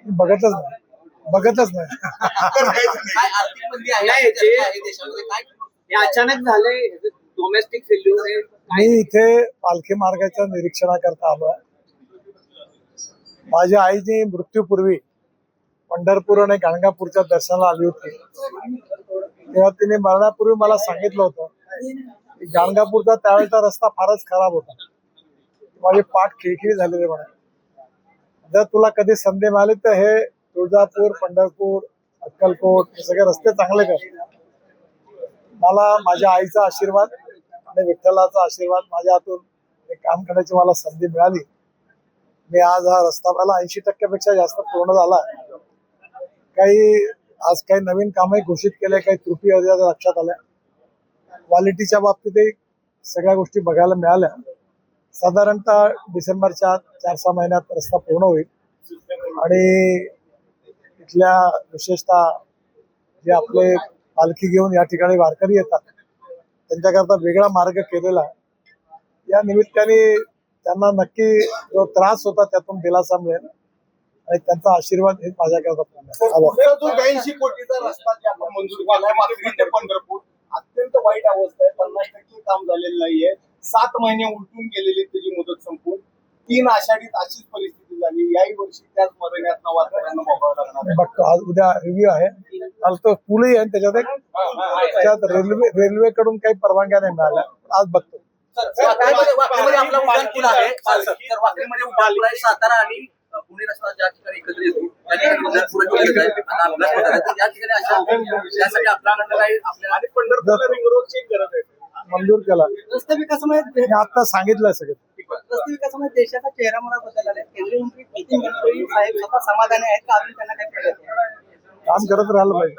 बघतच नाही. काय आर्थिक मंदी आहे चर्चा आहे देशामध्ये, काय हे अचानक झालंय, डोमेस्टिक फेल्युअर आहे. मी इथे पालखी मार्गाच्या निरीक्षणाकरता आलोय. माझ्या आईची मृत्यूपूर्वी पंढरपूर आणि गाणगापूरच्या दर्शनाला आली होती. तेव्हा तिने मरण्यापूर्वी मला सांगितलं होतं की गाणगापूरचा त्यावेळेचा रस्ता फारच खराब होता. माझी पाठ खिळखिळी झालेली म्हणे. जर तुला कधी संधी मिळाली तर हे तुळजापूर, पंढरपूर, अक्कलकोट हे सगळे रस्ते चांगले कर. मला माझ्या आईचा आशीर्वाद आणि विठ्ठलाचा आशीर्वाद माझ्या हातून हे काम करण्याची मला संधी मिळाली. मी आज हा रस्ता मला 80% जास्त पूर्ण झाला. काही नवीन कामही घोषित केले, काही त्रुटी लक्षात आल्या. क्वालिटीच्या बाबतीतही सगळ्या गोष्टी बघायला मिळाल्या. साधारणतः डिसेंबरच्या 4-6 महिन्यात रस्ता पूर्ण होईल आणि इथल्या विशेषतः जे आपले पालखी घेऊन या ठिकाणी वारकरी येतात त्यांच्याकरता वेगळा मार्ग केलेला आहे. या निमित्ताने त्यांना नक्की जो त्रास होता त्यातून दिलासा मिळेल आणि त्यांचा आशीर्वाद हे माझ्याकरता पूर्ण. जो 82 कोटीचा रस्ता जे आपण मंजूर केलाय माथेरी ते पंढरपूर, अत्यंत वाईट अवस्था आहे. 50% काम झालेलं नाहीये. 7 महिने उलटून गेलेली त्याची मुदत संपून 3 आषाढीत अशीच परिस्थिती झाली. याही वर्षी त्याच मरण्यात वारकऱ्यांना मोकळा लागणार आहे. बघतो आज उद्या रिव्ह्यू आहे. काल तो पूलही आहे त्याच्यात रेल्वेकडून काही परवानग्या नाही मिळाल्या. आज बघतो. वाकडेमध्ये आपला उड्डाण पूल आहे. तर वाकडेमध्ये उड्डाण पूल आहे. सातारा आणि पुणे रस्ता ज्या ठिकाणी एकत्र येतो त्या ठिकाणी उड्डाण पुलाची गरज आहे. आता अभ्यास होत आहे. या ठिकाणी त्यासाठी आपल्याकडे काही आपल्याला पंढरपूरला रिंग रोडची गरज आहे. मंजूर केला. रस्ते विकासामुळे मी आता सांगितलंय सगळं. रस्ते विकासामुळे देशाचा चेहरा मला बदलला आहे. केंद्रीय मंत्री नितीन गडकरी साहेब स्वतः समाधानी आहेत का अजून त्यांना काही प्रगती आहे? काम करत राहिलं पाहिजे.